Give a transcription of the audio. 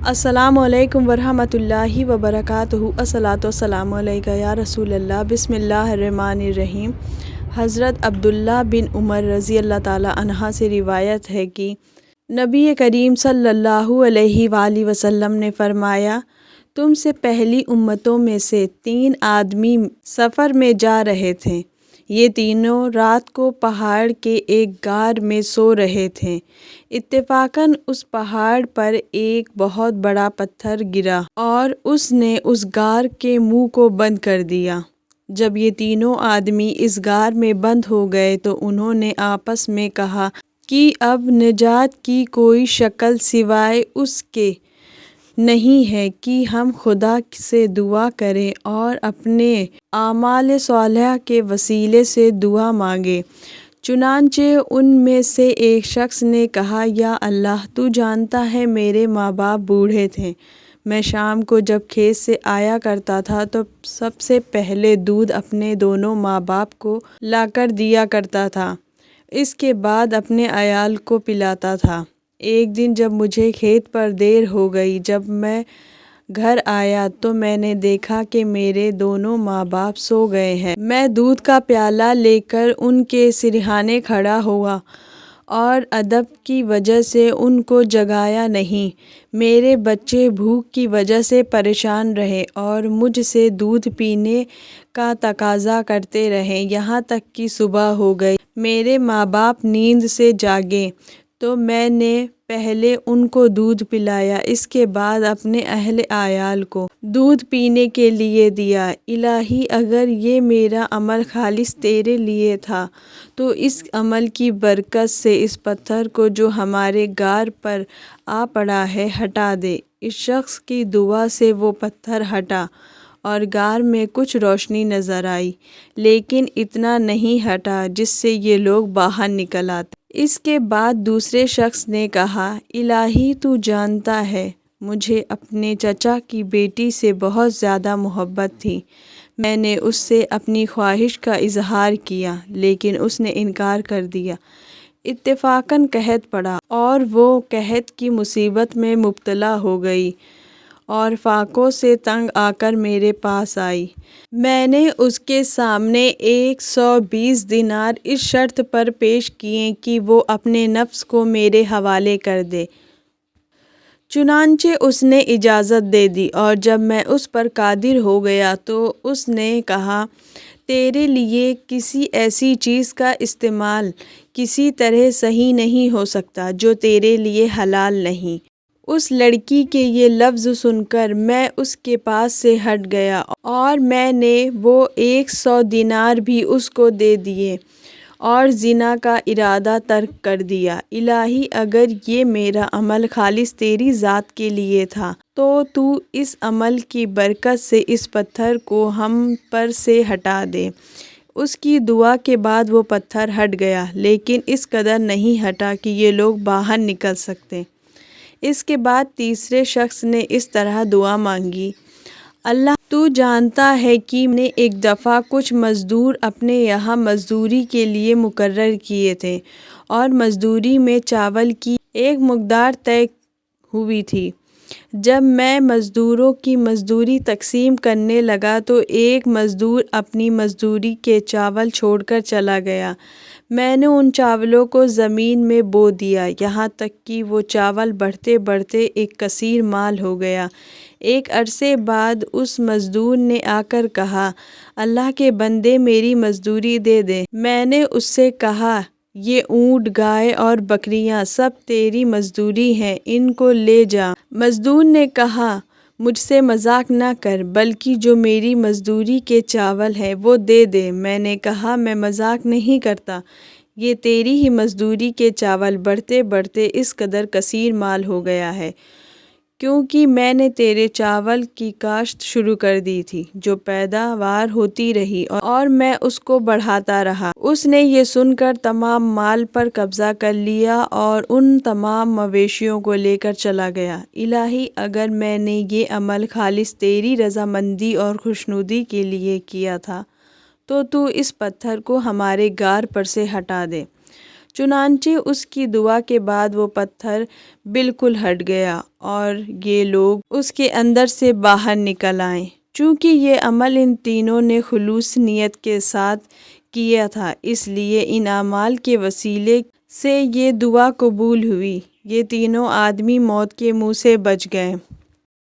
السلام علیکم ورحمۃ اللہ وبرکاتہ۔ الصلاۃ والسلام علیکہ یا رسول اللہ۔ بسم اللہ الرحمن الرحیم۔ حضرت عبداللہ بن عمر رضی اللہ تعالیٰ عنہ سے روایت ہے کہ نبی کریم صلی اللہ علیہ وآلہ وسلم نے فرمایا، تم سے پہلی امتوں میں سے 3 آدمی سفر میں جا رہے تھے۔ یہ تینوں رات کو پہاڑ کے ایک غار میں سو رہے تھے۔ اتفاقاً اس پہاڑ پر ایک بہت بڑا پتھر گرا اور اس نے اس غار کے منہ کو بند کر دیا۔ جب یہ تینوں آدمی اس غار میں بند ہو گئے تو انہوں نے آپس میں کہا کہ اب نجات کی کوئی شکل سوائے اس کے نہیں ہے کہ ہم خدا سے دعا کریں اور اپنے اعمال صالحہ کے وسیلے سے دعا مانگیں۔ چنانچہ ان میں سے ایک شخص نے کہا، یا اللہ، تو جانتا ہے میرے ماں باپ بوڑھے تھے۔ میں شام کو جب کھیت سے آیا کرتا تھا تو سب سے پہلے دودھ اپنے دونوں ماں باپ کو لا کر دیا کرتا تھا، اس کے بعد اپنے عیال کو پلاتا تھا۔ ایک دن جب مجھے کھیت پر دیر ہو گئی، جب میں گھر آیا تو میں نے دیکھا کہ میرے دونوں ماں باپ سو گئے ہیں۔ میں دودھ کا پیالہ لے کر ان کے سرہانے کھڑا ہوا اور ادب کی وجہ سے ان کو جگایا نہیں۔ میرے بچے بھوک کی وجہ سے پریشان رہے اور مجھ سے دودھ پینے کا تقاضا کرتے رہے، یہاں تک کہ صبح ہو گئی۔ میرے ماں باپ نیند سے جاگے تو میں نے پہلے ان کو دودھ پلایا، اس کے بعد اپنے اہل عیال کو دودھ پینے کے لیے دیا۔ الہی، اگر یہ میرا عمل خالص تیرے لیے تھا تو اس عمل کی برکت سے اس پتھر کو جو ہمارے غار پر آ پڑا ہے ہٹا دے۔ اس شخص کی دعا سے وہ پتھر ہٹا اور غار میں کچھ روشنی نظر آئی، لیکن اتنا نہیں ہٹا جس سے یہ لوگ باہر نکل آتے۔ اس کے بعد دوسرے شخص نے کہا، الہی، تو جانتا ہے مجھے اپنے چچا کی بیٹی سے بہت زیادہ محبت تھی۔ میں نے اس سے اپنی خواہش کا اظہار کیا لیکن اس نے انکار کر دیا۔ اتفاقاً قحط پڑا اور وہ قحط کی مصیبت میں مبتلا ہو گئی اور فاقوں سے تنگ آ کر میرے پاس آئی۔ میں نے اس کے سامنے 120 دینار اس شرط پر پیش کیے کہ وہ اپنے نفس کو میرے حوالے کر دے۔ چنانچہ اس نے اجازت دے دی اور جب میں اس پر قادر ہو گیا تو اس نے کہا، تیرے لیے کسی ایسی چیز کا استعمال کسی طرح صحیح نہیں ہو سکتا جو تیرے لیے حلال نہیں۔ اس لڑکی کے یہ لفظ سن کر میں اس کے پاس سے ہٹ گیا اور میں نے وہ 100 دینار بھی اس کو دے دیے اور زنا کا ارادہ ترک کر دیا۔ الہی، اگر یہ میرا عمل خالص تیری ذات کے لیے تھا تو اس عمل کی برکت سے اس پتھر کو ہم پر سے ہٹا دے۔ اس کی دعا کے بعد وہ پتھر ہٹ گیا، لیکن اس قدر نہیں ہٹا کہ یہ لوگ باہر نکل سکتے۔ اس کے بعد تیسرے شخص نے اس طرح دعا مانگی، اللہ، تو جانتا ہے کہ میں نے ایک دفعہ کچھ مزدور اپنے یہاں مزدوری کے لیے مقرر کیے تھے اور مزدوری میں چاول کی ایک مقدار طے ہوئی تھی۔ جب میں مزدوروں کی مزدوری تقسیم کرنے لگا تو ایک مزدور اپنی مزدوری کے چاول چھوڑ کر چلا گیا۔ میں نے ان چاولوں کو زمین میں بو دیا، یہاں تک کہ وہ چاول بڑھتے بڑھتے ایک کثیر مال ہو گیا۔ ایک عرصے بعد اس مزدور نے آ کر کہا، اللہ کے بندے، میری مزدوری دے دے۔ میں نے اس سے کہا، یہ اونٹ، گائے اور بکریاں سب تیری مزدوری ہیں، ان کو لے جا۔ مزدور نے کہا، مجھ سے مذاق نہ کر، بلکہ جو میری مزدوری کے چاول ہیں وہ دے دے۔ میں نے کہا، میں مذاق نہیں کرتا، یہ تیری ہی مزدوری کے چاول بڑھتے بڑھتے اس قدر کثیر مال ہو گیا ہے کیونکہ میں نے تیرے چاول کی کاشت شروع کر دی تھی، جو پیداوار ہوتی رہی اور میں اس کو بڑھاتا رہا۔ اس نے یہ سن کر تمام مال پر قبضہ کر لیا اور ان تمام مویشیوں کو لے کر چلا گیا۔ الہی، اگر میں نے یہ عمل خالص تیری رضامندی اور خوشنودی کے لیے کیا تھا تو اس پتھر کو ہمارے غار پر سے ہٹا دے۔ چنانچہ اس کی دعا کے بعد وہ پتھر بالکل ہٹ گیا اور یہ لوگ اس کے اندر سے باہر نکل آئے۔ چونکہ یہ عمل ان تینوں نے خلوص نیت کے ساتھ کیا تھا، اس لیے ان اعمال کے وسیلے سے یہ دعا قبول ہوئی۔ یہ تینوں آدمی موت کے منہ سے بچ گئے۔